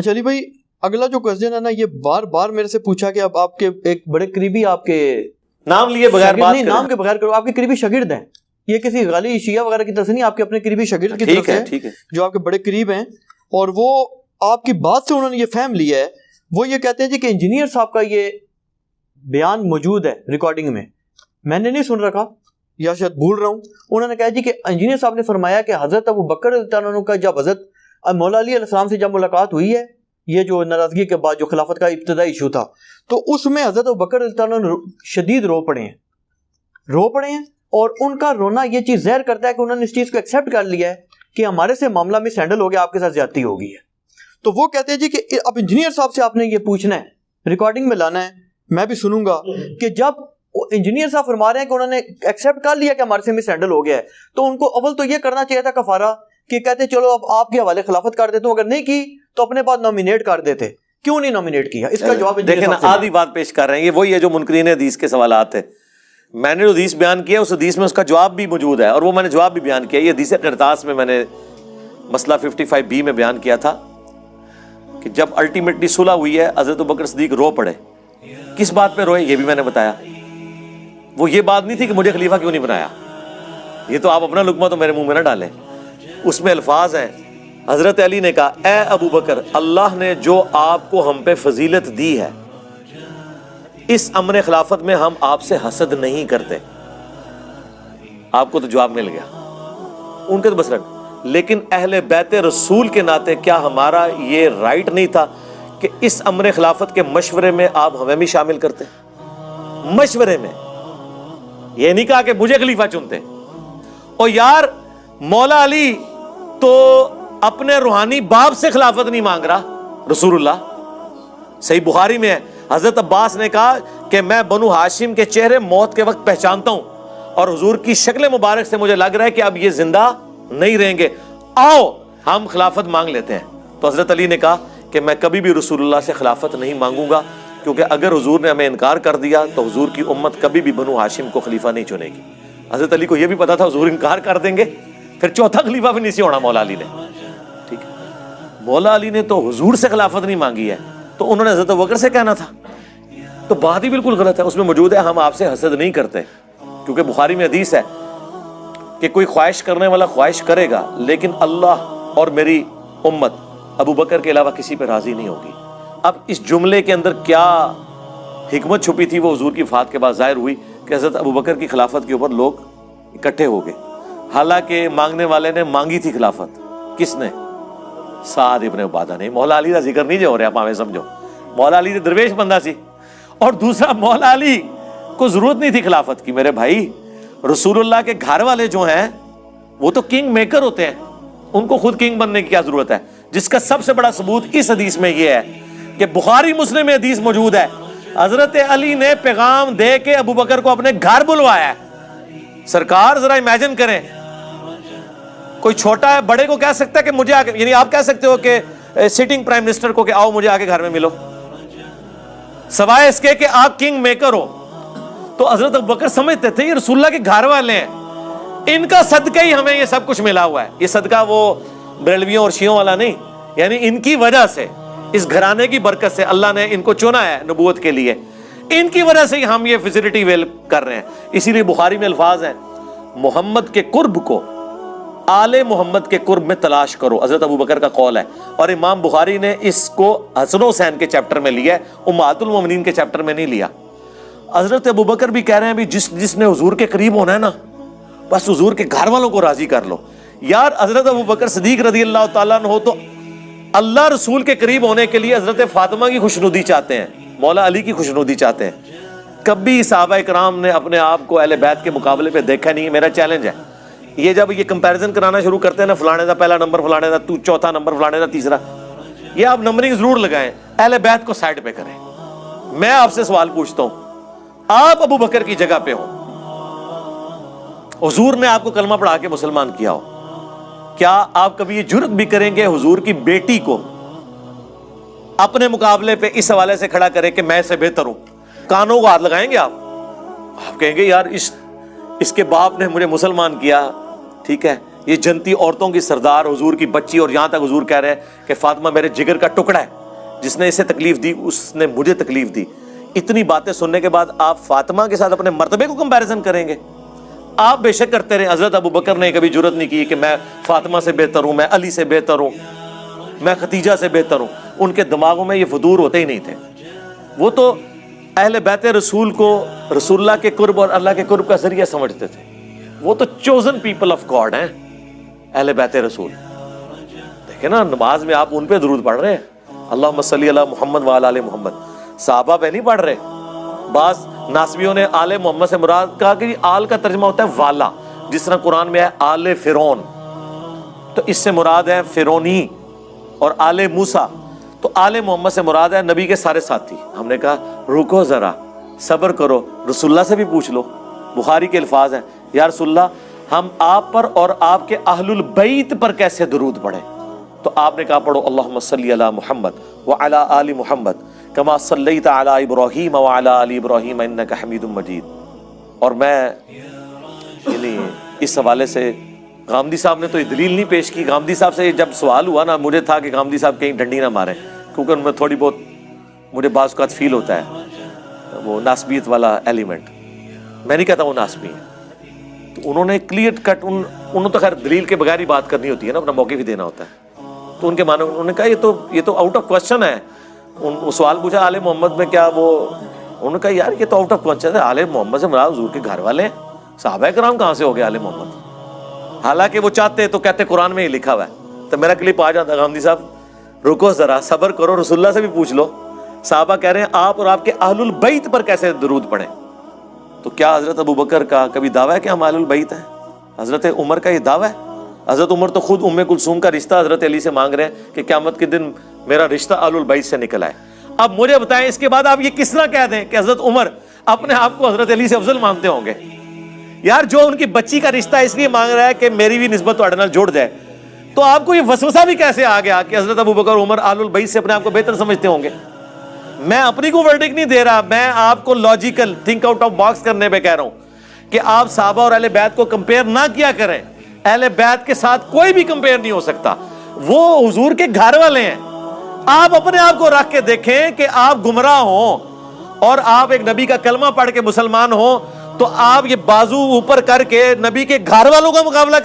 اچھا علی بھائی، اگلا جو کوسچن ہے نا، یہ بار بار میرے سے پوچھا کہ اب آپ کے ایک بڑے قریبی، آپ کے نام لیے بغیر بات نہیں، نام کے بغیر کرو، آپ کے قریبی شاگرد ہیں، یہ کسی غالی شیعہ وغیرہ کی طرف سے نہیں، آپ کے اپنے قریبی شاگرد کی طرف سے جو آپ کے بڑے قریب ہیں، اور وہ آپ کی بات سے انہوں نے یہ فہم لیا ہے، وہ یہ کہتے ہیں جی کہ انجینئر صاحب کا یہ بیان موجود ہے ریکارڈنگ میں نے نہیں سن رکھا یا شاید بھول رہا ہوں، انہوں نے کہا جی کہ انجینئر صاحب نے فرمایا کہ حضرت ابو بکر رضی اللہ عنہ کا جب حضرت مولا علی علیہ السلام سے جب ملاقات ہوئی ہے، یہ جو ناراضگی کے بعد جو خلافت کا ابتدائی ایشو تھا، تو اس میں حضرت ابو بکر رضی اللہ عنہ شدید رو پڑے ہیں، اور ان کا رونا یہ چیز ظاہر کرتا ہے کہ انہوں نے اس چیز کو ایکسیپٹ کر لیا ہے کہ ہمارے سے معاملہ مس ہینڈل ہو گیا، آپ کے ساتھ زیادتی ہو گئی ہے۔ تو وہ کہتے ہیں جی کہ اب انجینئر صاحب سے آپ نے یہ پوچھنا ہے، ریکارڈنگ میں لانا ہے، میں بھی سنوں گا کہ جب انجینئر صاحب فرما رہے ہیں کہ انہوں نے ایکسیپٹ کر لیا کہ ہمارے سے مس ہینڈل ہو گیا ہے، تو ان کو اول تو یہ کرنا چاہیے تھا کفارہ، کہ کہتے چلو اب آپ کے حوالے خلافت کر دیتا ہوں، اگر نہیں کی تو اپنے بعد نومینیٹ کر دیتے، کیوں نہیں نومینیٹ کیا؟ اس کا جواب دیکھیں نا، آدھی بات پیش کر رہے ہیں، یہ وہی ہے جو منکرین حدیث کے سوالات ہیں۔ میں نے جو حدیث بیان کیا اس حدیث میں اس کا جواب بھی موجود ہے، اور وہ میں نے جواب بھی بیان کیا، یہ حدیث قرطاس میں نے مسئلہ 55B میں بیان کیا تھا کہ جب الٹیمیٹلی صلح ہوئی ہے، حضرت ابوبکر صدیق رو پڑے۔ کس بات پہ روئے یہ بھی میں نے بتایا، وہ یہ بات نہیں تھی کہ مجھے خلیفہ کیوں نہیں بنایا، یہ تو آپ اپنا لقمہ تو میرے منہ میں نہ ڈالیں۔ اس میں الفاظ ہیں، حضرت علی نے کہا اے ابو بکر، اللہ نے جو آپ کو ہم پہ فضیلت دی ہے، اس امر خلافت میں ہم آپ سے حسد نہیں کرتے۔ آپ کو تو جواب مل گیا ان کے تو بس رکھ، لیکن اہل بیت رسول کے ناطے کیا ہمارا یہ رائٹ نہیں تھا کہ اس امر خلافت کے مشورے میں آپ ہمیں بھی شامل کرتے؟ مشورے میں، یہ نہیں کہا کہ مجھے خلیفہ چنتے۔ اور یار مولا علی تو اپنے روحانی باپ سے خلافت نہیں مانگ رہا، رسول اللہ، صحیح بخاری میں ہے، حضرت عباس نے کہا کہ میں بنو ہاشم کے چہرے موت کے وقت پہچانتا ہوں، اور حضور کی شکل مبارک سے مجھے لگ رہا ہے کہ اب یہ زندہ نہیں رہیں گے، آؤ ہم خلافت مانگ لیتے ہیں۔ تو حضرت علی نے کہا کہ میں کبھی بھی رسول اللہ سے خلافت نہیں مانگوں گا، کیونکہ اگر حضور نے ہمیں انکار کر دیا تو حضور کی امت کبھی بھی بنو ہاشم کو خلیفہ نہیں چنے گی۔ حضرت علی کو یہ بھی پتا تھا حضور انکار کر دیں گے، پھر چوتھا خلیفہ بھی نہیں سی ہونا مولا علی نے، ٹھیک ہے۔ مولا علی نے تو حضور سے خلافت نہیں مانگی ہے، تو انہوں نے حضرت ابوبکر سے کہنا تھا، تو بات ہی بالکل غلط ہے۔ اس میں موجود ہے ہم آپ سے حسد نہیں کرتے، کیونکہ بخاری میں حدیث ہے کہ کوئی خواہش کرنے والا خواہش کرے گا، لیکن اللہ اور میری امت ابو بکر کے علاوہ کسی پہ راضی نہیں ہوگی۔ اب اس جملے کے اندر کیا حکمت چھپی تھی، وہ حضور کی وفات کے بعد ظاہر ہوئی کہ حضرت ابو بکر کی خلافت کے اوپر لوگ اکٹھے ہو گئے، حالانکہ مانگنے والے نے مانگی تھی خلافت، کس نے؟ سعد ابن عبادہ نے۔ مولا علی کا ذکر نہیں جو ہو رہا، آپ ہمیں سمجھو، مولا علی تو درویش بندہ سی، اور دوسرا مولا علی کو ضرورت نہیں تھی خلافت کی۔ میرے بھائی، رسول اللہ کے گھر والے جو ہیں وہ تو کنگ میکر ہوتے ہیں، ان کو خود کنگ بننے کی کیا ضرورت ہے؟ جس کا سب سے بڑا ثبوت اس حدیث میں یہ ہے کہ بخاری مسلم میں حدیث موجود ہے، حضرت علی نے پیغام دے کے ابو بکر کو اپنے گھر بلوایا ہے۔ سرکار ذرا امیجن کریں، کوئی چھوٹا ہے بڑے کو کہہ سکتا ہے کہ مجھے آگے، یعنی آپ کہہ سکتے ہو کہ سٹنگ پرائم منسٹر کو کہ آؤ مجھے آگے گھر میں ملو، سوائے اس کے کہ آپ کنگ میکر ہو۔ تو حضرت ابوبکر سمجھتے تھے یہ رسول اللہ کے گھر والے ہیں، ان کا صدقہ ہی ہمیں یہ سب کچھ ملا ہوا ہے۔ یہ صدقہ وہ بریلویوں اور شیعوں والا نہیں، یعنی ان کی وجہ سے، اس گھرانے کی برکت سے اللہ نے ان کو چنا ہے نبوت کے لیے، ان کی وجہ سے ہم یہ فیسلٹی ویل کر رہے ہیں۔ اسی لیے بخاری میں الفاظ ہیں، محمد کے قرب کو آل محمد کے قرب میں تلاش کرو، حضرت ابوبکر کا قول ہے، اور امام بخاری نے اس کو حسن و حسین کے چیپٹر میں لیا ہے، امہات المومنین کے چیپٹر میں نہیں لیا۔ حضرت ابوبکر بھی کہہ رہے ہیں بھی جس نے حضور کے قریب ہونا ہے نا، بس حضور کے گھر والوں کو راضی کر لو۔ یار حضرت ابوبکر صدیق رضی اللہ تعالیٰ عنہ تو اللہ رسول کے قریب ہونے کے لیے حضرت فاطمہ کی خوشنودی چاہتے ہیں، مولا علی کی خوشنودی چاہتے ہیں۔ کبھی صحابہ کرام نے اپنے آپ کو اہل بیت کے مقابلے پہ دیکھا نہیں۔ میرا چیلنج ہے، یہ جب یہ کمپیریزن کرانا شروع کرتے ہیں نا، فلانے دا پہلا نمبر، فلانے دا چوتھا نمبر، فلانے دا تیسرا، یہ آپ نمبرنگ ضرور لگائیں، اہل بیت کو سائڈ پہ کریں۔ میں آپ سے سوال پوچھتا ہوں، آپ ابو بکر کی جگہ پہ ہوں، حضور نے آپ کو کلمہ پڑھا کے مسلمان کیا ہو، کیا آپ کبھی یہ جرت بھی کریں گے حضور کی بیٹی کو اپنے مقابلے پہ اس حوالے سے کھڑا کرے کہ میں سے بہتر ہوں؟ کانوں کو ہاتھ لگائیں گے آپ کہیں گے یار اس کے باپ نے مجھے مسلمان کیا، ٹھیک ہے، یہ جنتی عورتوں کی سردار حضور کی بچی، اور یہاں تک حضور کہہ رہے ہیں کہ فاطمہ میرے جگر کا ٹکڑا ہے، جس نے اسے تکلیف دی اس نے مجھے تکلیف دی. اتنی باتیں سننے کے بعد آپ فاطمہ کے ساتھ اپنے مرتبے کو کمپیریزن کریں گے؟ آپ بے شک کرتے رہے. حضرت ابو بکر نے کبھی جرت نہیں کی کہ میں فاطمہ سے بہتر ہوں، میں علی سے بہتر ہوں، میں ختیجہ سے بہتر ہوں. ان کے دماغوں میں یہ فدور ہوتے ہی نہیں تھے. وہ تو اہل بیت رسول کو رسول اللہ کے قرب اور اللہ کے قرب کا ذریعہ سمجھتے تھے. وہ تو چوزن پیپل آف گاڈ ہیں اہل بیت رسول. دیکھیں نا، نماز میں آپ ان پہ درود پڑھ رہے ہیں، اللہم صلی علی محمد وعلی آل محمد. صحابہ پہ نہیں پڑھ رہے. بعض ناسبیوں نے آل محمد سے مراد کہا کہ آل کا ترجمہ ہوتا ہے والا، جس طرح قرآن میں ہے آل فرعون، تو اس سے مراد ہے فرعونی. اور آل موسیٰ، تو آل محمد سے مراد ہے نبی کے سارے ساتھی. ہم نے کہا رکو ذرا، صبر کرو، رسول اللہ سے بھی پوچھ لو. بخاری کے الفاظ ہیں، یا رسول اللہ ہم آپ پر اور آپ کے اہل البیت پر کیسے درود پڑھیں؟ تو آپ نے کہا پڑھو اللہم صلی علی محمد وعلی آل محمد کما صلیت علی ابراہیم وعلی آل ابراہیم انک حمید مجید. اور میں یعنی اس حوالے سے غامدی صاحب نے تو یہ دلیل نہیں پیش کی. غامدی صاحب سے جب سوال ہوا نا، مجھے تھا کہ غامدی صاحب کہیں ڈنڈی نہ ماریں، کیونکہ ان میں تھوڑی بہت مجھے بعض اوقات فیل ہوتا ہے وہ ناسبیت والا ایلیمنٹ. میں نہیں کہتا وہ ناسبی ہے. تو انہوں نے کلیئر کٹ، انہوں تو خیر دلیل کے بغیر ہی بات کرنی ہوتی ہے نا، اپنا موقع بھی دینا ہوتا ہے. تو ان کے معنی انہوں نے کہا یہ تو آؤٹ آف کوشچن ہے. وہ سوال پوچھا آل محمد میں کیا وہ، انہوں نے کہا یار یہ تو آؤٹ آف کوشچن ہے. آل محمد سے مراد حضور کے گھر والے ہیں، صحابہ کرام کہاں سے ہو گئے آل محمد؟ حالانکہ وہ چاہتے تو کہتے قرآن میں ہی لکھا ہوا ہے. تو میرا کلپ آ جاتا غامدی صاحب رکو ذرا، صبر کرو، رسول اللہ سے بھی پوچھ لو. صحابہ کہہ رہے ہیں آپ اور آپ کے اہل البیت پر کیسے درود پڑھیں؟ تو کیا حضرت ابو بکر کا کبھی دعویٰ ہے کہ ہم اہل البیت ہیں؟ حضرت عمر کا یہ دعویٰ ہے؟ حضرت عمر تو خود ام کلثوم کا رشتہ حضرت علی سے مانگ رہے ہیں کہ قیامت کے دن میرا رشتہ اہل البیت سے نکل آئے. اب مجھے بتائیں اس کے بعد آپ یہ کس طرح کہہ دیں کہ حضرت عمر اپنے آپ کو حضرت علی سے افضل مانتے ہوں گے؟ یار جو ان کی بچی کا رشتہ اس لیے مانگ رہا ہے کہ میری بھی نسبت تھوڑے نال جڑ جائے، تو آپ کو یہ وسوسہ بھی کیسے آ گیا کہ حضرت ابو بکر عمر اہل البیت سے اپنے آپ کو بہتر سمجھتے ہوں گے؟ میں اپنی کو ورڈکٹ نہیں دے رہا، میں آپ کو logical think out of box کرنے پہ کہہ رہا ہوں کہ آپ صحابہ اور اہل بیت کو کمپیئر نہ کیا کریں. اہل بیت کے ساتھ کوئی بھی کمپیئر نہیں ہو سکتا، وہ حضور کے گھر والے ہیں. آپ اپنے آپ کو رکھ کے دیکھیں کہ آپ گمراہ ہوں اور آپ ایک نبی کا کلمہ پڑھ کے مسلمان ہوں، تو آپ یہ بازو اوپر کر کے نبی کے گھر والوں کا مقابلہ